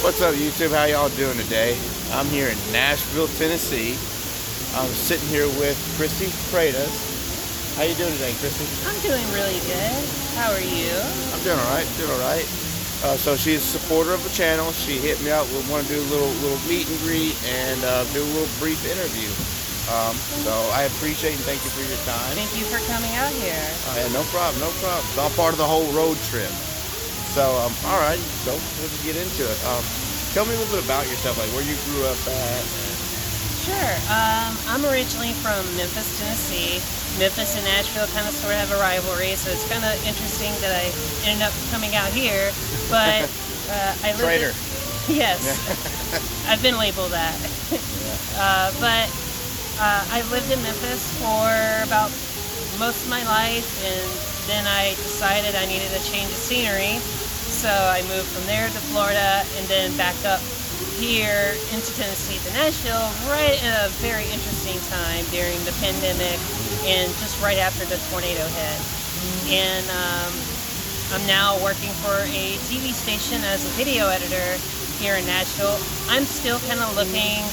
What's up, YouTube? How y'all doing today? I'm here in Nashville, Tennessee. I'm sitting here with Chrissy Freitas. How you doing today, Chrissy? I'm doing really good. How are you? I'm doing all right. So she's a supporter of the channel. She hit me up. We want to do a little meet and greet and do a little brief interview. So I appreciate and thank you for your time. Thank you for coming out here. Yeah, no problem. It's all part of the whole road trip. So, all right, so let's get into it. Tell me a little bit about yourself, like where you grew up at. Sure. I'm originally from Memphis, Tennessee. Memphis and Nashville kind of sort of have a rivalry, so it's kind of interesting that I ended up coming out here. But I lived Traitor. Yes, I've been labeled that. But I lived in Memphis for about most of my life, and then I decided I needed a change of scenery. So I moved from there to Florida and then back up here into Tennessee to Nashville right at a very interesting time during the pandemic and just right after the tornado hit. And I'm now working for a TV station as a video editor here in Nashville. I'm still kind of looking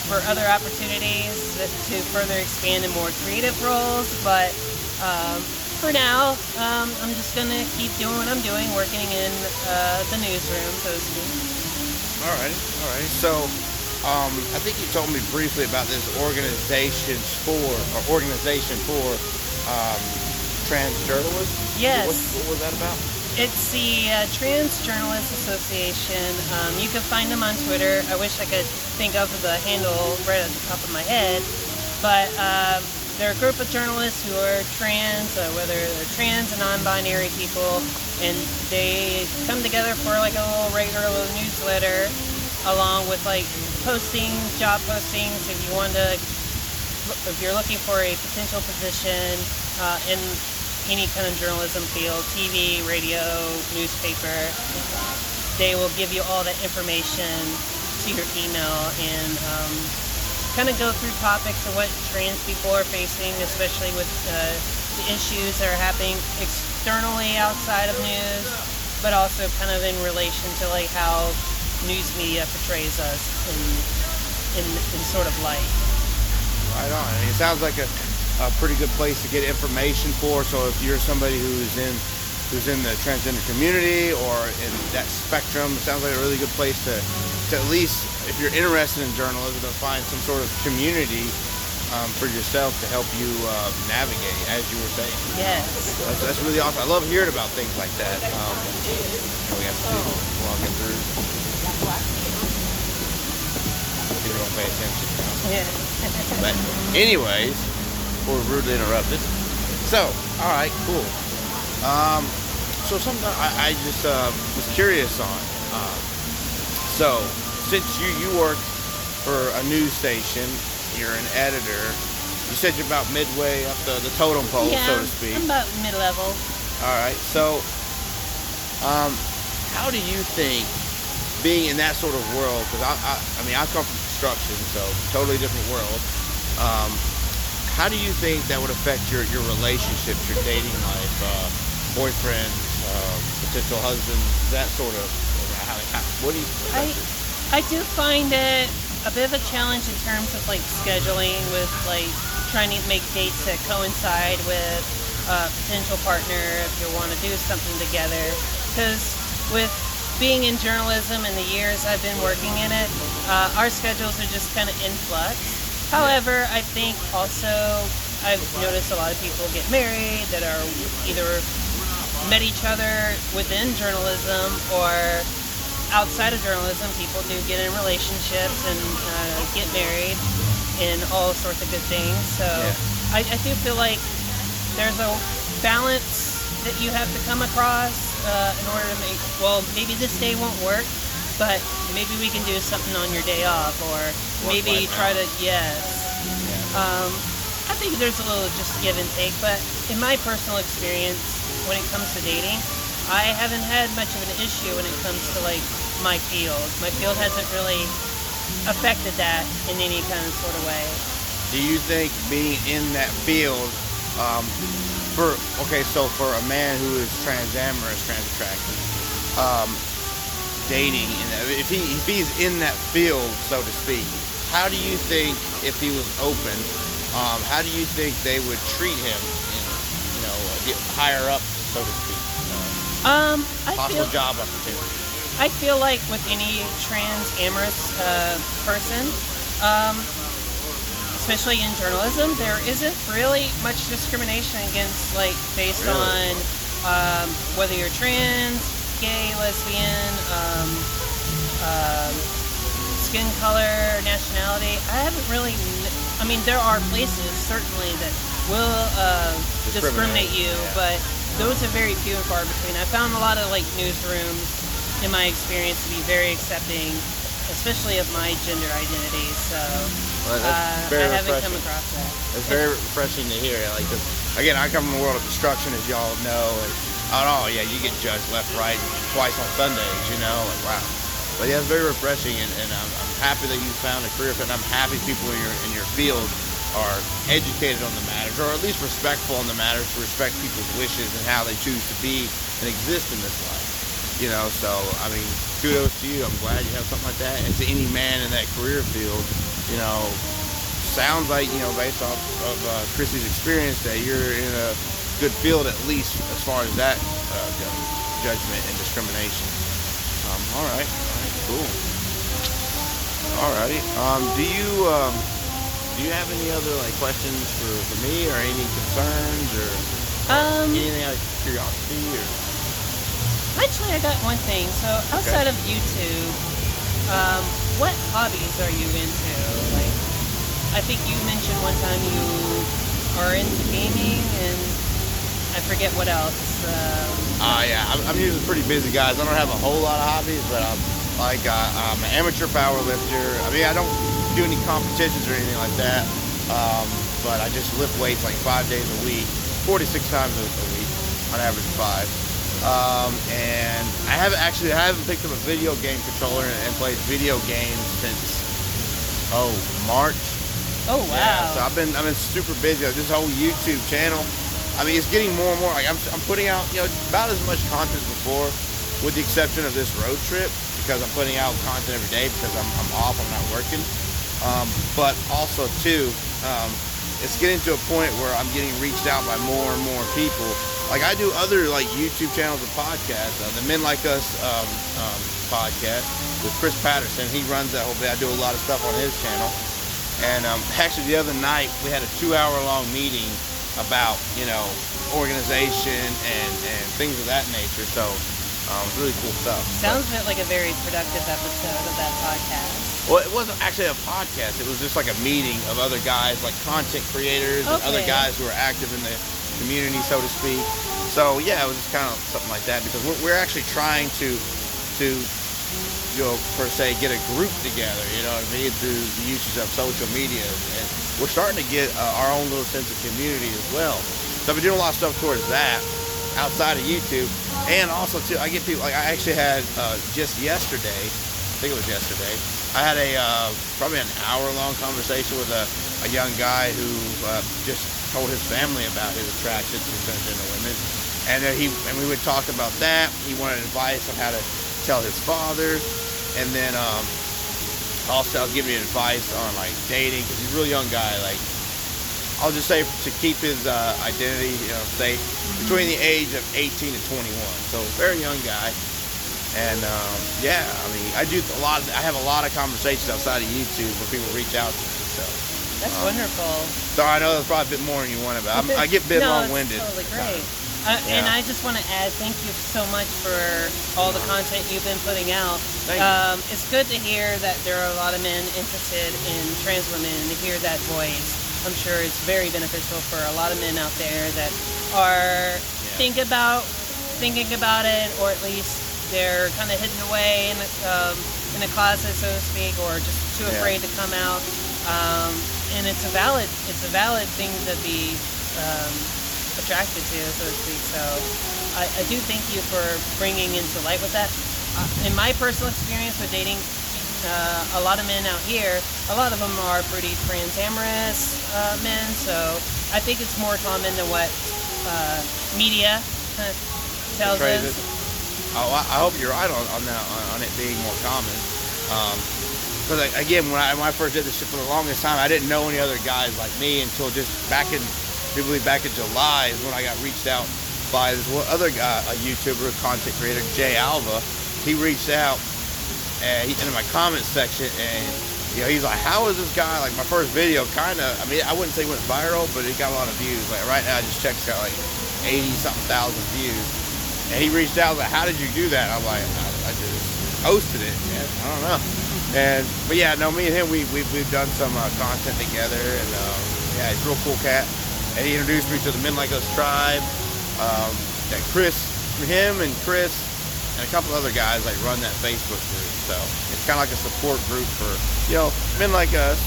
for other opportunities to further expand in more creative roles, but for now, I'm just going to keep doing what I'm doing, working in the newsroom, so to speak. All right. So, I think you told me briefly about this organization for trans journalists. Yes. What was that about? It's the Trans Journalists Association. You can find them on Twitter. I wish I could think of the handle right at the top of my head, but they're a group of journalists who are trans, whether they're trans and non-binary people, and they come together for like a little regular little newsletter, along with like job postings. If you're looking for a potential position in any kind of journalism field, TV, radio, newspaper, they will give you all that information to your email and kind of go through topics of what trans people are facing, especially with the issues that are happening externally outside of news, but also kind of in relation to like how news media portrays us in sort of light. Right on. I mean, it sounds like a pretty good place to get information for. So if you're somebody who's in the transgender community or in that spectrum, it sounds like a really good place to at least, if you're interested in journalism, to find some sort of community for yourself to help you navigate, as you were saying. Yes. That's really awesome. I love hearing about things like that. We have to walking through. People don't pay attention. Yeah. But anyways, we're rudely interrupted. So, all right, cool. So something I just was curious on. So, since you work for a news station, you're an editor. You said you're about midway up the totem pole, so to speak. I'm about mid-level. All right. So, how do you think being in that sort of world? Because I mean, I come from construction, so totally different world. How do you think that would affect your relationships, your dating life, boyfriend, potential husband, that sort of? What do you? I do find it a bit of a challenge in terms of like scheduling, with like trying to make dates that coincide with a potential partner if you want to do something together. Because with being in journalism and the years I've been working in it, our schedules are just kind of in flux. However, I think also I've noticed a lot of people get married that are either met each other within journalism or outside of journalism. People do get in relationships and get married and all sorts of good things. So yeah. I do feel like there's a balance that you have to come across in order to make, well, maybe this day won't work, but maybe we can do something on your day off, or maybe try to, I think there's a little just give and take, but in my personal experience, when it comes to dating, I haven't had much of an issue when it comes to like my field. My field hasn't really affected that in any kind of sort of way. Do you think being in that field, so for a man who is transamorous, trans attracted, dating, and if he's in that field, so to speak, how do you think, if he was open, how do you think they would treat him in, get higher up, so to speak? Possible job opportunity. I feel like with any trans-amorous person, especially in journalism, there isn't really much discrimination against, like, based on whether you're trans, gay, lesbian, skin color, nationality. I haven't really. I mean, there are places certainly that will discriminate you, but those are very few and far between. I found a lot of like newsrooms, in my experience, to be very accepting, especially of my gender identity. So I haven't come across that. It's very refreshing to hear. Like, 'cause, again, I come from the world of construction, as y'all know, and you get judged left, right, twice on Sundays. Like, wow. But yeah, it's very refreshing, and I'm happy that you found a career fit, and I'm happy people in your field are educated on the matters, or at least respectful on the matters, to respect people's wishes and how they choose to be and exist in this life. So I mean, kudos to you. I'm glad you have something like that. And to any man in that career field, sounds like, based off of Chrissy's experience, that you're in a good field, at least as far as that goes, judgment and discrimination. All right, cool. Alrighty. Do you have any other questions for me, or any concerns, or anything out of curiosity? Or Actually, I got one thing. So outside of YouTube, what hobbies are you into? Like, I think you mentioned one time you are into gaming, and I forget what else. Yeah, I'm usually pretty busy, guys. I don't have a whole lot of hobbies, but I'm an amateur power lifter. I mean, I don't do any competitions or anything like that, but I just lift weights like 5 days a week, 46 times a week, on average 5. And I haven't picked up a video game controller and played video games since March. Oh wow! Yeah, so I've been super busy. This whole YouTube channel, I mean, it's getting more and more. Like, I'm putting out about as much content as before, with the exception of this road trip, because I'm putting out content every day because I'm off, I'm not working. But also too, it's getting to a point where I'm getting reached out by more and more people. Like, I do other like YouTube channels and podcasts. The Men Like Us podcast with Chris Patterson. He runs that whole bit. I do a lot of stuff on his channel. And actually, the other night we had a 2-hour-long meeting about organization and things of that nature. So it's really cool stuff. Sounds like a very productive episode of that podcast. Well, it wasn't actually a podcast. It was just like a meeting of other guys, like content creators and other guys who are active in the community, so to speak. So yeah, it was just kind of something like that, because we're actually trying to per se, get a group together, through the usage of social media, and we're starting to get our own little sense of community as well. So I've been doing a lot of stuff towards that outside of YouTube, and also too, I get people. Like, I actually had just yesterday, I think it was yesterday, I had probably an hour-long conversation with a young guy who just told his family about his attraction to transgender women, and we would talk about that. He wanted advice on how to tell his father, and then also I'll give you advice on like dating, because he's a real young guy. Like, I'll just say, to keep his identity safe, between the age of 18 and 21. So very young guy. And I mean, I have a lot of conversations outside of YouTube where people reach out to me. So that's wonderful. So I know that's probably a bit more than you wanted, but I get a bit long-winded. That's totally great. And I just want to add, thank you so much for all the content you've been putting out. It's good to hear that there are a lot of men interested in trans women, and to hear that voice. I'm sure it's very beneficial for a lot of men out there that are thinking about it, or at least they're kind of hidden away in the closet, so to speak, or just too afraid to come out. And it's a valid thing to be attracted to, so to speak. So I do thank you for bringing into light with that. In my personal experience with dating, a lot of men out here, a lot of them are pretty trans-amorous men, so I think it's more common than what media tells us. I hope you're right on that, on it being more common. Because again, when I first did this shit for the longest time, I didn't know any other guys like me until just back in July is when I got reached out by this other guy, a YouTuber, a content creator, Jay Alva. He reached out and into my comment section, and he's like, "How is this guy?" Like my first video, kind of. I mean, I wouldn't say it went viral, but it got a lot of views. Like right now, I just checked, it's got like 80-something thousand views. And he reached out, like, "How did you do that?" I'm like, "I just posted it, man. I don't know." But yeah, no, me and him, we've done some content together, and yeah, he's a real cool cat. And he introduced me to the Men Like Us tribe. That him and Chris, and a couple other guys like run that Facebook group. So it's kind of like a support group for men like us.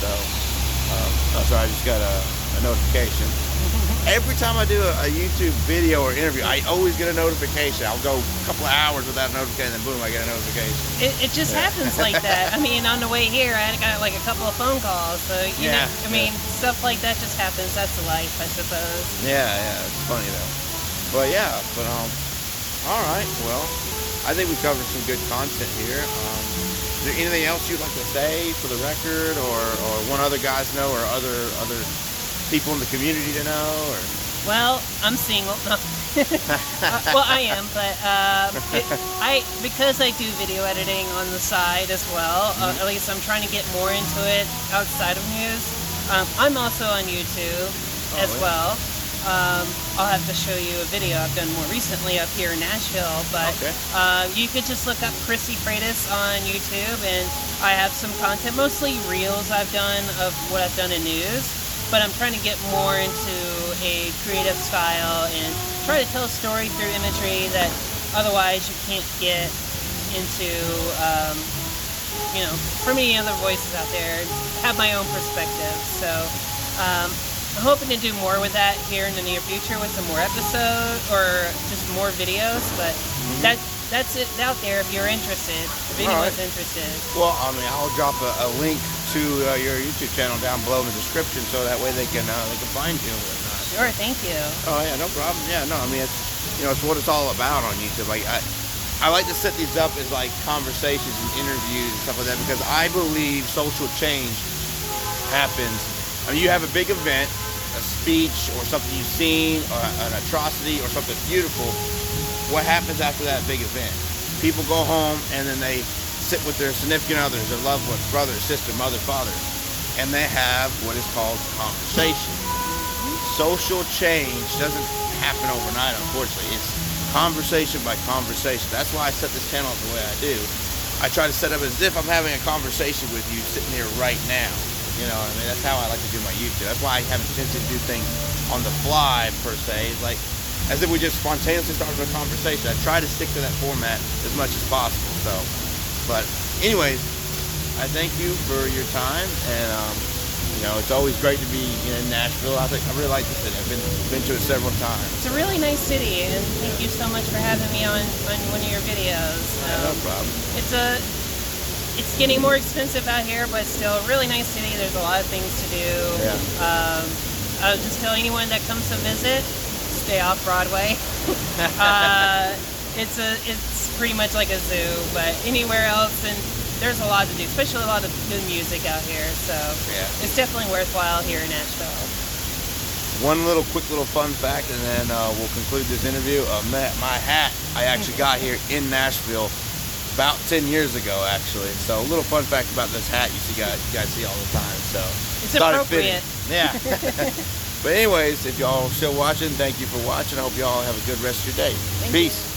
So oh, sorry, I just got a notification. Every time I do a YouTube video or interview, I always get a notification. I'll go a couple of hours without a notification, and then boom, I get a notification. It just happens like that. I mean, on the way here, I got like a couple of phone calls. So, you know, I mean, stuff like that just happens. That's life, I suppose. Yeah, it's funny though. But all right. Well, I think we covered some good content here. Is there anything else you'd like to say for the record, or want other guys know, or other people in the community to know? Or well, I'm single. No. Well, I am, but because I do video editing on the side as well. At least I'm trying to get more into it outside of news. I'm also on YouTube as well. I'll have to show you a video I've done more recently up here in Nashville, but you could just look up Chrissy Freitas on YouTube, and I have some content, mostly reels I've done of what I've done in news, but I'm trying to get more into a creative style and try to tell a story through imagery that otherwise you can't get into, from any other voices out there, have my own perspective. So I'm hoping to do more with that here in the near future with some more episodes or just more videos, but that's it out there if you're interested, if anyone's interested. Well, I mean, I'll drop a link to your YouTube channel down below in the description, so that way they can find you and whatnot. Sure, thank you. Oh yeah, no problem. Yeah, no, I mean, it's what it's all about on YouTube. Like I like to set these up as like conversations and interviews and stuff like that, because I believe social change happens. I mean, you have a big event, a speech, or something you've seen, or an atrocity, or something beautiful. What happens after that big event? People go home and then they sit with their significant others, their loved ones, brother, sister, mother, father, and they have what is called conversation. Social change doesn't happen overnight, unfortunately. It's conversation by conversation. That's why I set this channel up the way I do. I try to set up as if I'm having a conversation with you sitting here right now. You know what I mean? That's how I like to do my YouTube. That's why I haven't tendency to do things on the fly, per se. It's like, as if we just spontaneously started a conversation. I try to stick to that format as much as possible. So, but anyways, I thank you for your time, and it's always great to be in Nashville. I really like the city. I've been to it several times. It's a really nice city, and thank you so much for having me on one of your videos. No problem. It's getting more expensive out here, but still a really nice city. There's a lot of things to do. Yeah. I'll just tell anyone that comes to visit, stay off Broadway. It's pretty much like a zoo, but anywhere else, and there's a lot to do, especially a lot of good music out here. So it's definitely worthwhile here in Nashville. One quick little fun fact, and then we'll conclude this interview. My hat I actually got here in Nashville about 10 years ago, actually. So a little fun fact about this hat you guys see all the time. So it's appropriate. Yeah. But anyways, if y'all still watching, thank you for watching. I hope y'all have a good rest of your day. Thank Peace. You.